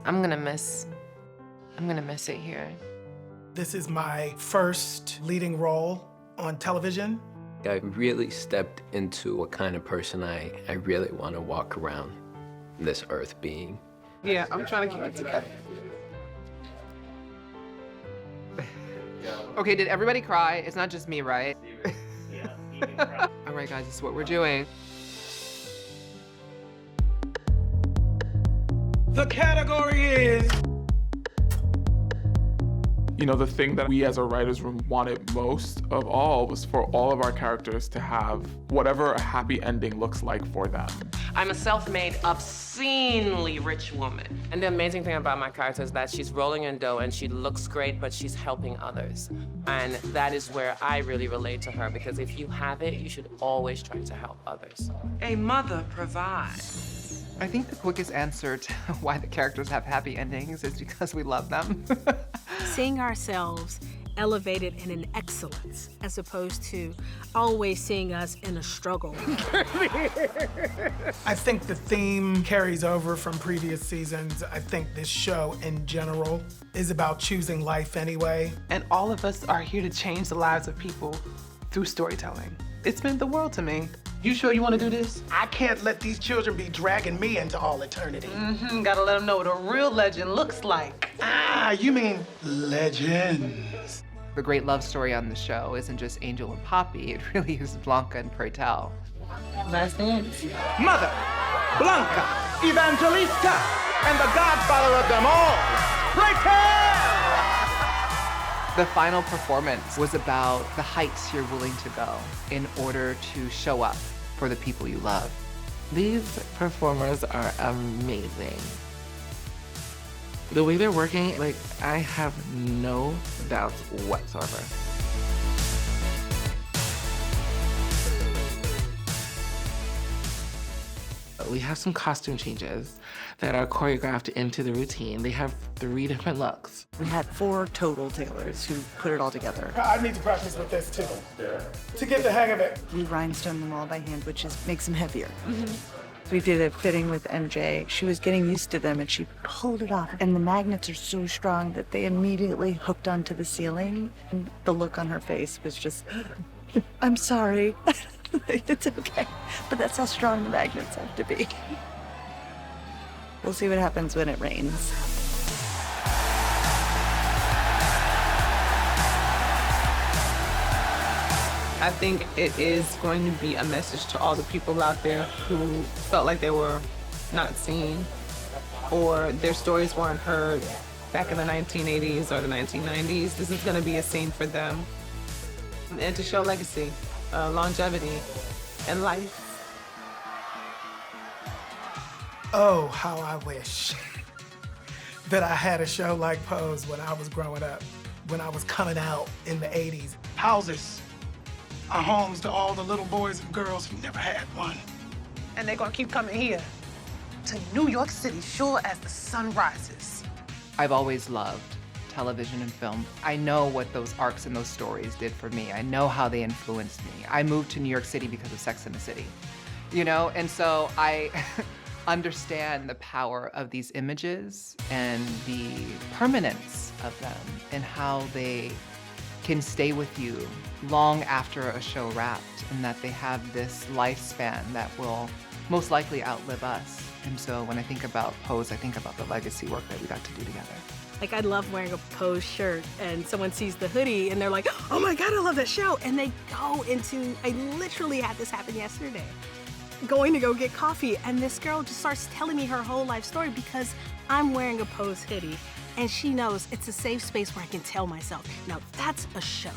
I'm gonna miss it here. This is my first leading role on television. I really stepped into what kind of person I really want to walk around this earth being. Yeah, I'm trying to keep it together. Okay, did everybody cry? It's not just me, right? All right, guys, this is what we're doing. The category is... You know, the thing that we as a writer's room wanted most of all was for all of our characters to have whatever a happy ending looks like for them. I'm a self-made, obscenely rich woman. And the amazing thing about my character is that she's rolling in dough and she looks great, but she's helping others. And that is where I really relate to her, because if you have it, you should always try to help others. A mother provides. I think the quickest answer to why the characters have happy endings is because we love them. Seeing ourselves elevated in an excellence as opposed to always seeing us in a struggle. I think the theme carries over from previous seasons. I think this show in general is about choosing life anyway. And all of us are here to change the lives of people through storytelling. It's meant the world to me. You sure you want to do this? I can't let these children be dragging me into all eternity. Gotta let them know what a real legend looks like. Ah, you mean legends. The great love story on the show isn't just Angel and Poppy, it really is Blanca and Pray Tell. Last dance. Mother, Blanca, Evangelista, and the godfather of them all, Raquel! The final performance was about the heights you're willing to go in order to show up for the people you love. These performers are amazing. The way they're working, like, I have no doubts whatsoever. We have some costume changes that are choreographed into the routine. They have 3 different looks. We had 4 total tailors who put it all together. I need to practice with this too, to get the hang of it. We rhinestone them all by hand, which makes them heavier. We did a fitting with MJ. She was getting used to them and she pulled it off. And the magnets are so strong that they immediately hooked onto the ceiling. And the look on her face was just, I'm sorry. It's okay. But that's how strong the magnets have to be. We'll see what happens when it rains. I think it is going to be a message to all the people out there who felt like they were not seen or their stories weren't heard back in the 1980s or the 1990s. This is going to be a scene for them. And to show legacy, longevity, and life. Oh, how I wish that I had a show like Pose when I was growing up, when I was coming out in the 80s. Houses are homes to all the little boys and girls who never had one. And they're going to keep coming here to New York City, sure as the sun rises. I've always loved television and film. I know what those arcs and those stories did for me. I know how they influenced me. I moved to New York City because of Sex and the City, you know? And so I understand the power of these images and the permanence of them and how they can stay with you long after a show wrapped, and that they have this lifespan that will most likely outlive us. And so when I think about Pose, I think about the legacy work that we got to do together. Like, I love wearing a Pose shirt and someone sees the hoodie and they're like, oh my God, I love that show. And they go into, I literally had this happen yesterday, going to go get coffee. And this girl just starts telling me her whole life story because I'm wearing a Pose hoodie. And she knows it's a safe space where I can tell myself. Now that's a show.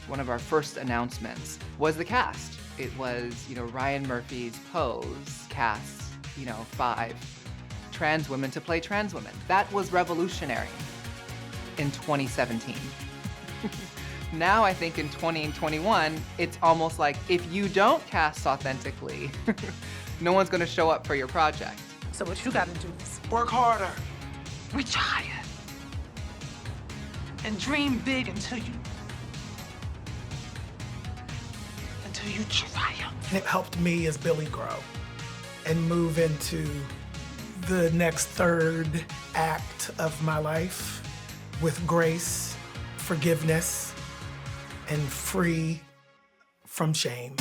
One of our first announcements was the cast. It was, Ryan Murphy's Pose cast, 5 trans women to play trans women. That was revolutionary in 2017. Now I think in 2021, it's almost like if you don't cast authentically, no one's gonna show up for your project. So what you gotta do is Work harder. retire and dream big until you triumph. And it helped me as Billy grow and move into the next third act of my life with grace, forgiveness, and free from shame.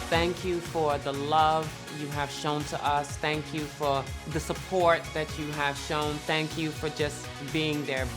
Thank you for the love you have shown to us. Thank you for the support that you have shown. Thank you for just being there.